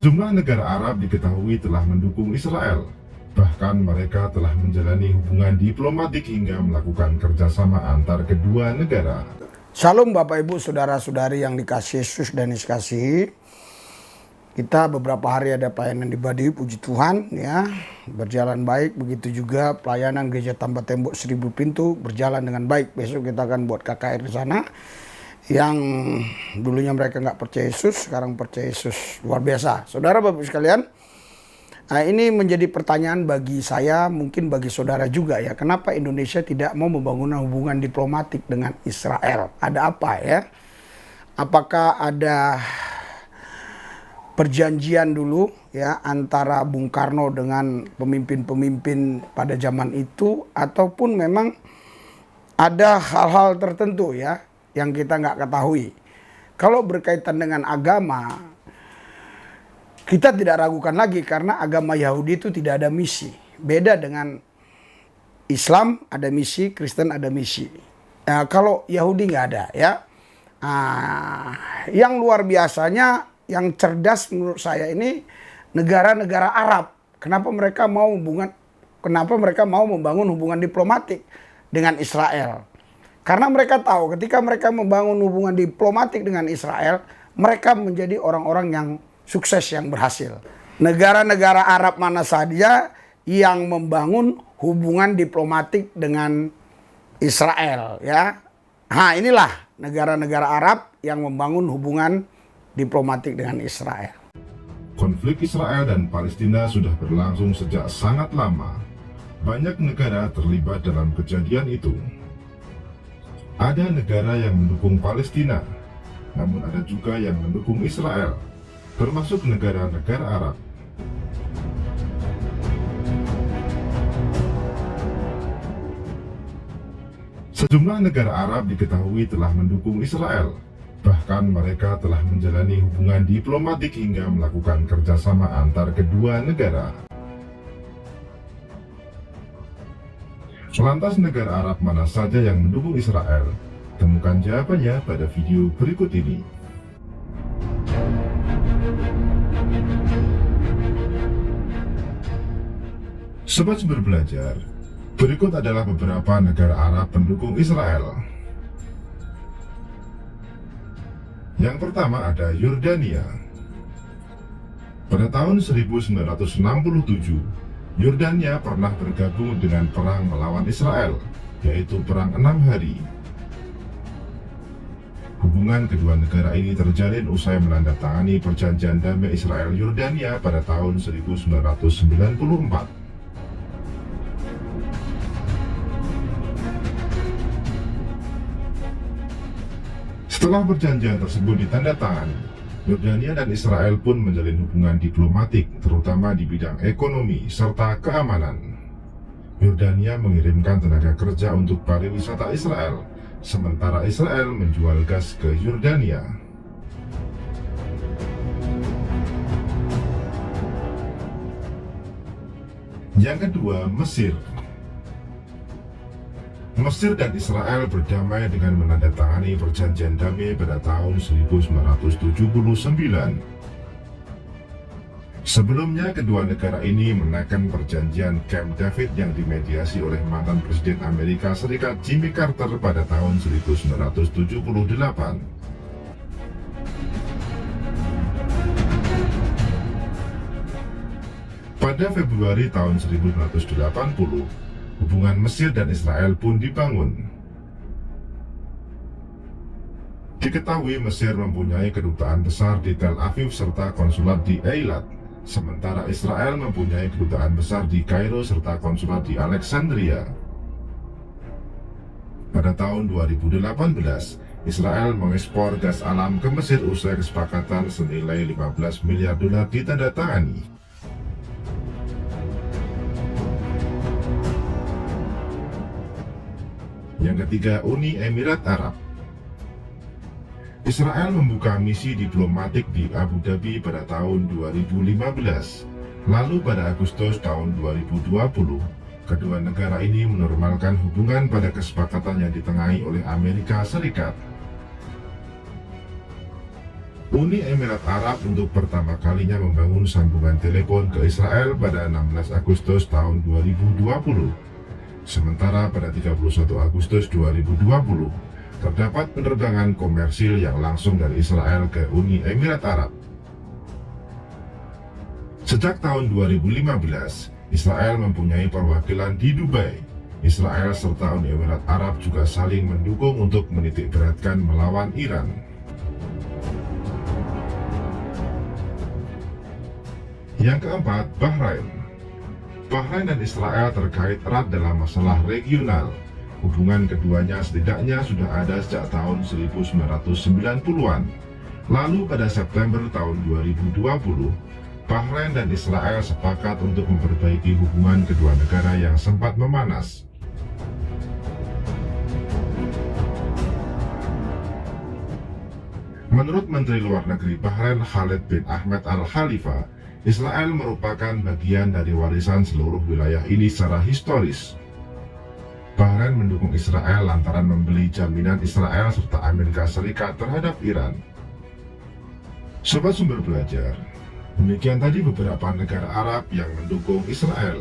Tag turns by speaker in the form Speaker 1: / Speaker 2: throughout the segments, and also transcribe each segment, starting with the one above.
Speaker 1: Jumlah negara Arab diketahui telah mendukung Israel. Bahkan mereka telah menjalani hubungan diplomatik hingga melakukan kerjasama antar kedua negara.
Speaker 2: Shalom Bapak Ibu Saudara-saudari yang dikasihi Yesus dan dikasihi. Kita beberapa hari ada pelayanan di Baduy, puji Tuhan ya. Berjalan baik, begitu juga pelayanan Gereja Tanpa Tembok 1000 Pintu berjalan dengan baik. Besok kita akan buat KKR di sana. Yang dulunya mereka nggak percaya Yesus, sekarang percaya Yesus. Luar biasa. Saudara Bapak sekalian, nah ini menjadi pertanyaan bagi saya, mungkin bagi saudara juga ya. Kenapa Indonesia tidak mau membangun hubungan diplomatik dengan Israel? Ada apa ya? Apakah ada perjanjian dulu ya antara Bung Karno dengan pemimpin-pemimpin pada zaman itu, ataupun memang ada hal-hal tertentu ya yang kita nggak ketahui. Kalau berkaitan dengan agama, kita tidak ragukan lagi karena agama Yahudi itu tidak ada misi. Beda dengan Islam ada misi, Kristen ada misi. Nah, kalau Yahudi nggak ada ya. Yang luar biasanya, yang cerdas menurut saya ini negara-negara Arab. Kenapa mereka mau membangun hubungan diplomatik dengan Israel? Karena mereka tahu ketika mereka membangun hubungan diplomatik dengan Israel, mereka menjadi orang-orang yang sukses, yang berhasil. Negara-negara Arab mana saja yang membangun hubungan diplomatik dengan Israel ya. Nah, inilah negara-negara Arab yang membangun hubungan diplomatik dengan Israel.
Speaker 1: Konflik Israel dan Palestina sudah berlangsung sejak sangat lama. Banyak negara terlibat dalam kejadian itu. Ada negara yang mendukung Palestina, namun ada juga yang mendukung Israel, termasuk negara-negara Arab. Sejumlah negara Arab diketahui telah mendukung Israel. Bahkan mereka telah menjalani hubungan diplomatik hingga melakukan kerjasama antar kedua negara. Lantas negara Arab mana saja yang mendukung Israel? Temukan jawabannya pada video berikut ini. Sobat Sumber Belajar, berikut adalah beberapa negara Arab pendukung Israel. Yang pertama ada Yordania. Pada tahun 1967, Yordania pernah bergabung dengan perang melawan Israel, yaitu Perang 6 Hari. Hubungan kedua negara ini terjalin usai menandatangani Perjanjian Damai Israel-Yordania pada tahun 1994. Setelah perjanjian tersebut ditandatangani, Yordania dan Israel pun menjalin hubungan diplomatik, terutama di bidang ekonomi serta keamanan. Yordania mengirimkan tenaga kerja untuk pariwisata Israel, sementara Israel menjual gas ke Yordania. Yang kedua, Mesir. Mesir dan Israel berdamai dengan menandatangani Perjanjian Damai pada tahun 1979. Sebelumnya, kedua negara ini menekan perjanjian Camp David yang dimediasi oleh mantan Presiden Amerika Serikat Jimmy Carter pada tahun 1978. Pada Februari tahun 1980, hubungan Mesir dan Israel pun dibangun. Diketahui Mesir mempunyai kedutaan besar di Tel Aviv serta konsulat di Eilat, sementara Israel mempunyai kedutaan besar di Kairo serta konsulat di Alexandria. Pada tahun 2018, Israel mengekspor gas alam ke Mesir usai kesepakatan senilai 15 miliar dolar ditandatangani. Yang ketiga, Uni Emirat Arab. Israel membuka misi diplomatik di Abu Dhabi pada tahun 2015. Lalu pada Agustus tahun 2020, kedua negara ini menormalkan hubungan pada kesepakatan yang ditengahi oleh Amerika Serikat. Uni Emirat Arab untuk pertama kalinya membangun sambungan telepon ke Israel pada 16 Agustus tahun 2020. Sementara pada 31 Agustus 2020, terdapat penerbangan komersil yang langsung dari Israel ke Uni Emirat Arab. Sejak tahun 2015, Israel mempunyai perwakilan di Dubai. Israel serta Uni Emirat Arab juga saling mendukung untuk menitikberatkan melawan Iran. Yang keempat, Bahrain. Bahrain dan Israel terkait erat dalam masalah regional. Hubungan keduanya setidaknya sudah ada sejak tahun 1990-an. Lalu pada September tahun 2020, Bahrain dan Israel sepakat untuk memperbaiki hubungan kedua negara yang sempat memanas. Menurut Menteri Luar Negeri Bahrain Khalid bin Ahmed Al Khalifa, Israel merupakan bagian dari warisan seluruh wilayah ini secara historis. Bahrain mendukung Israel lantaran membeli jaminan Israel serta Amerika Serikat terhadap Iran. Sobat Sumber Belajar, demikian tadi beberapa negara Arab yang mendukung Israel.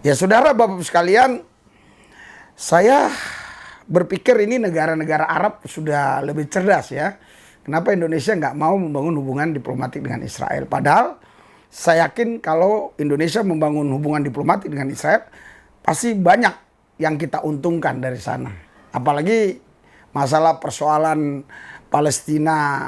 Speaker 2: Ya saudara, Bapak sekalian, saya berpikir ini negara-negara Arab sudah lebih cerdas ya. Kenapa Indonesia nggak mau membangun hubungan diplomatik dengan Israel? Padahal saya yakin kalau Indonesia membangun hubungan diplomatik dengan Israel, pasti banyak yang kita untungkan dari sana. Apalagi masalah persoalan Palestina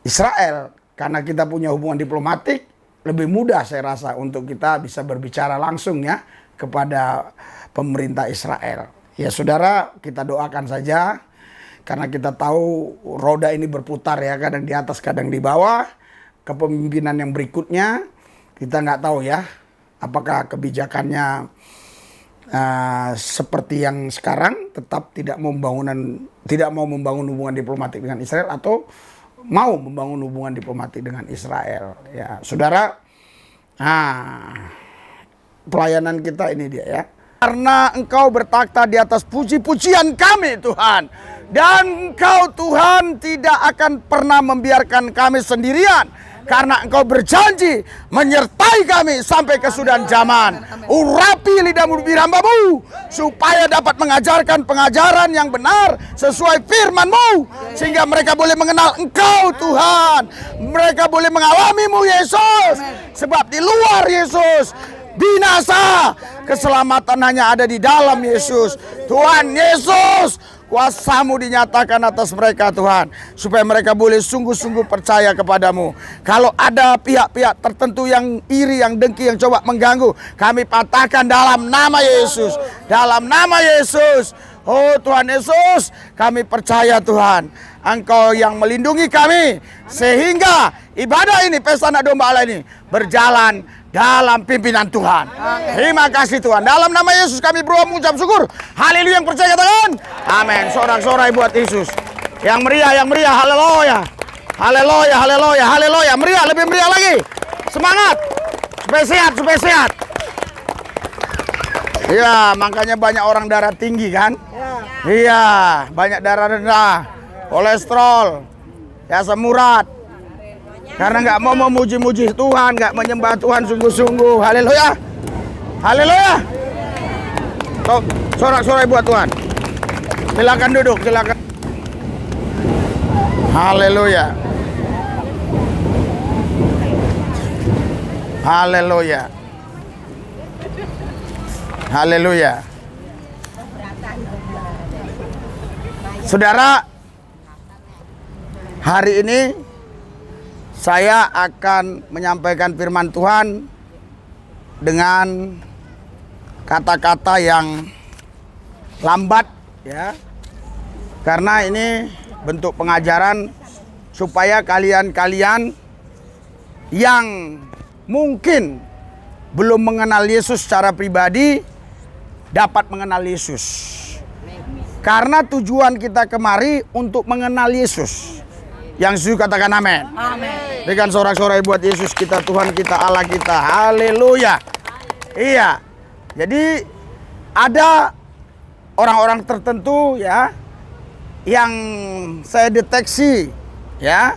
Speaker 2: Israel. Karena kita punya hubungan diplomatik, lebih mudah saya rasa untuk kita bisa berbicara langsung ya kepada pemerintah Israel. Ya saudara, kita doakan saja. Karena kita tahu roda ini berputar ya, kadang di atas kadang di bawah. Kepemimpinan yang berikutnya kita nggak tahu ya, apakah kebijakannya seperti yang sekarang tetap tidak mau membangun hubungan diplomatik dengan Israel atau mau membangun hubungan diplomatik dengan Israel. Ya saudara, pelayanan kita ini dia ya. Karena Engkau bertakhta di atas puji-pujian kami Tuhan. Dan Engkau Tuhan tidak akan pernah membiarkan kami sendirian. Karena Engkau berjanji menyertai kami sampai kesudahan zaman. Urapi lidah mulut hamba-Mu supaya dapat mengajarkan pengajaran yang benar sesuai firman-Mu. Sehingga mereka boleh mengenal Engkau Tuhan. Mereka boleh mengalami-Mu Yesus. Sebab di luar Yesus binasa, keselamatan hanya ada di dalam Yesus. Tuhan Yesus, kuasa-Mu dinyatakan atas mereka Tuhan, supaya mereka boleh sungguh-sungguh percaya kepadamu. Kalau ada pihak-pihak tertentu yang iri, yang dengki, yang coba mengganggu, kami patahkan dalam nama Yesus. Dalam nama Yesus. Oh Tuhan Yesus, kami percaya Tuhan, Engkau yang melindungi kami, sehingga ibadah ini, pesta anak domba Allah ini berjalan dalam pimpinan Tuhan. Terima kasih Tuhan. Dalam nama Yesus kami berdoa mengucap syukur. Haleluya, yang percaya katakan amin. Sorak-sorai buat Yesus. Yang meriah, haleluya. Haleluya, haleluya, haleluya. Meriah, lebih meriah lagi. Semangat. Supaya sehat. Iya, makanya banyak orang darah tinggi kan? Iya, banyak darah rendah, kolesterol, asam urat. Karena nggak mau memuji-muji Tuhan, nggak menyembah Tuhan sungguh-sungguh. Haleluya, haleluya. Sorak-sorai buat Tuhan. Silakan duduk, silakan. Haleluya, haleluya, haleluya. Saudara, hari ini saya akan menyampaikan firman Tuhan dengan kata-kata yang lambat ya. Karena ini bentuk pengajaran supaya kalian-kalian yang mungkin belum mengenal Yesus secara pribadi dapat mengenal Yesus. Karena tujuan kita kemari untuk mengenal Yesus. Yang setuju katakan amin. Amin. Berikan sorak-sorai buat Yesus kita, Tuhan kita, Allah kita. Haleluya. Iya. Jadi ada orang-orang tertentu ya yang saya deteksi ya,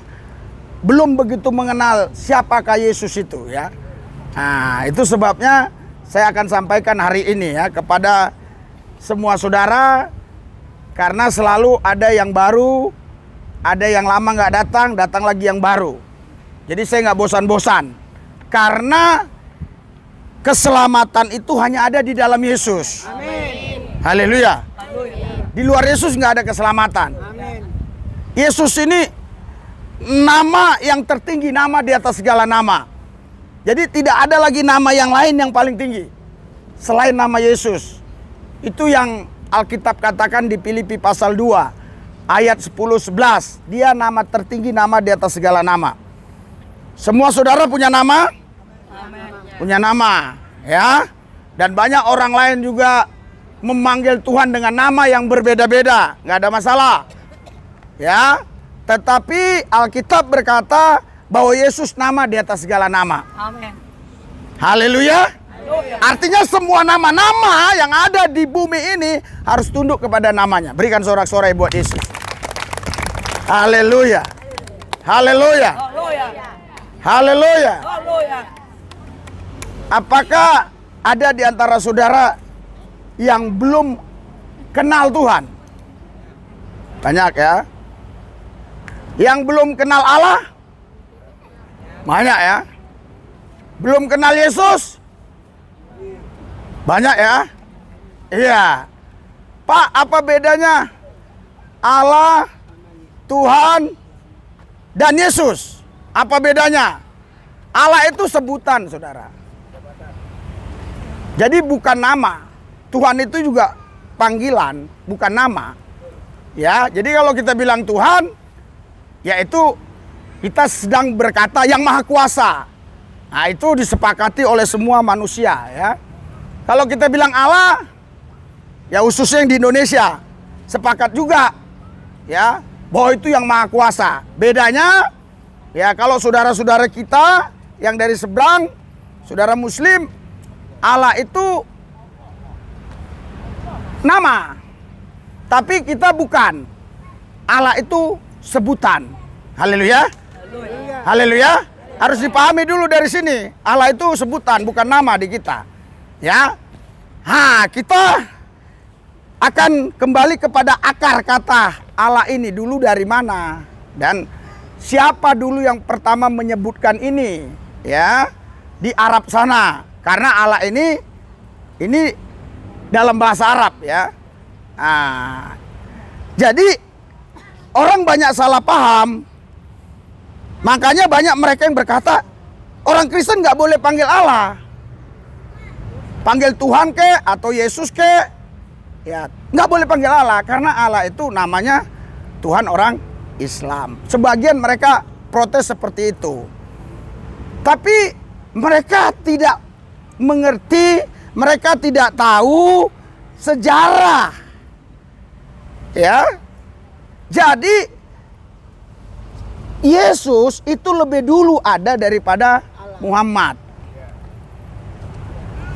Speaker 2: belum begitu mengenal siapakah Yesus itu ya. Nah, itu sebabnya saya akan sampaikan hari ini ya kepada semua saudara, karena selalu ada yang baru, ada yang lama nggak datang, datang lagi yang baru. Jadi saya nggak bosan-bosan, karena keselamatan itu hanya ada di dalam Yesus.
Speaker 3: Amin.
Speaker 2: Haleluya. Di luar Yesus nggak ada keselamatan.
Speaker 3: Amin.
Speaker 2: Yesus ini nama yang tertinggi, nama di atas segala nama. Jadi tidak ada lagi nama yang lain yang paling tinggi selain nama Yesus. Itu yang Alkitab katakan di Filipi pasal 2 ayat 10-11. Dia nama tertinggi, nama di atas segala nama. Semua saudara punya nama?
Speaker 3: Amin.
Speaker 2: Punya nama ya. Dan banyak orang lain juga memanggil Tuhan dengan nama yang berbeda-beda, nggak ada masalah ya. Tetapi Alkitab berkata bahwa Yesus nama di atas segala nama.
Speaker 3: Amin.
Speaker 2: Haleluya. Artinya semua nama-nama yang ada di bumi ini harus tunduk kepada namanya. Berikan sorak-sorai buat Yesus. Haleluya. Haleluya.
Speaker 3: Haleluya.
Speaker 2: Haleluya.
Speaker 3: Haleluya.
Speaker 2: Apakah ada di antara saudara yang belum kenal Tuhan? Banyak ya. Yang belum kenal Allah? Banyak ya. Belum kenal Yesus? Banyak ya. Iya. Pak, apa bedanya Allah, Tuhan, dan Yesus? Apa bedanya? Allah itu sebutan, saudara. Jadi bukan nama. Tuhan itu juga panggilan, bukan nama. Ya, jadi kalau kita bilang Tuhan, yaitu kita sedang berkata yang maha kuasa. Nah, itu disepakati oleh semua manusia ya. Kalau kita bilang Allah, ya khususnya yang di Indonesia, sepakat juga ya bahwa itu yang maha kuasa. Bedanya ya kalau saudara-saudara kita yang dari seberang, saudara muslim, Allah itu nama, tapi kita bukan. Allah itu sebutan. Haleluya. Haleluya. Harus dipahami dulu dari sini. Allah itu sebutan, bukan nama di kita. Ya. Kita akan kembali kepada akar kata Allah ini dulu dari mana dan siapa dulu yang pertama menyebutkan ini ya di Arab sana. Karena Allah ini dalam bahasa Arab ya. Jadi orang banyak salah paham. Makanya banyak mereka yang berkata orang Kristen nggak boleh panggil Allah. Panggil Tuhan ke atau Yesus ke, ya nggak boleh panggil Allah karena Allah itu namanya Tuhan orang Islam. Sebagian mereka protes seperti itu. Tapi mereka tidak mengerti, mereka tidak tahu sejarah. Ya. Jadi Yesus itu lebih dulu ada daripada Muhammad.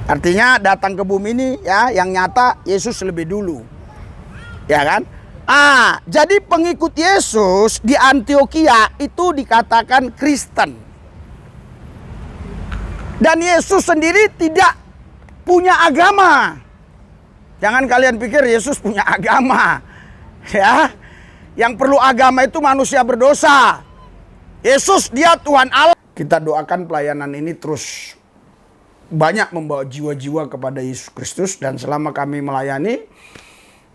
Speaker 2: Artinya datang ke bumi ini ya yang nyata Yesus lebih dulu. Ya kan? Jadi pengikut Yesus di Antioquia itu dikatakan Kristen. Dan Yesus sendiri tidak punya agama. Jangan kalian pikir Yesus punya agama. Ya. Yang perlu agama itu manusia berdosa. Yesus dia Tuhan Allah. Kita doakan pelayanan ini terus banyak membawa jiwa-jiwa kepada Yesus Kristus. Dan selama kami melayani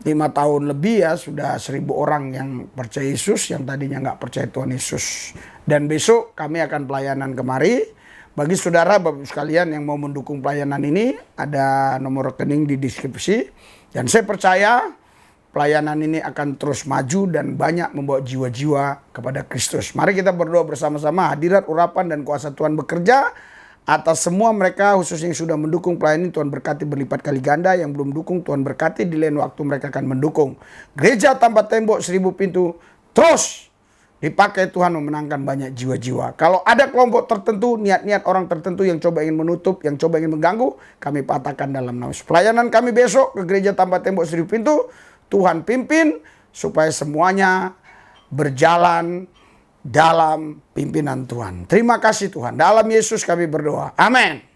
Speaker 2: 5 tahun lebih ya, sudah 1.000 orang yang percaya Yesus, yang tadinya nggak percaya Tuhan Yesus. Dan besok kami akan pelayanan kemari. Bagi saudara Bapak sekalian yang mau mendukung pelayanan ini, ada nomor rekening di deskripsi. Dan saya percaya pelayanan ini akan terus maju dan banyak membawa jiwa-jiwa kepada Kristus. Mari kita berdoa bersama-sama. Hadirat, urapan, dan kuasa Tuhan bekerja atas semua mereka, khusus yang sudah mendukung pelayanan ini. Tuhan berkati berlipat kali ganda. Yang belum dukung, Tuhan berkati di lain waktu mereka akan mendukung. Gereja Tanpa Tembok 1000 Pintu terus dipakai Tuhan memenangkan banyak jiwa-jiwa. Kalau ada kelompok tertentu, niat-niat orang tertentu yang coba ingin menutup, yang coba ingin mengganggu, kami patahkan dalam nama Yesus. Pelayanan kami besok ke Gereja Tanpa Tembok 1000 Pintu, Tuhan pimpin supaya semuanya berjalan dalam pimpinan Tuhan. Terima kasih Tuhan. Dalam Yesus kami berdoa. Amin.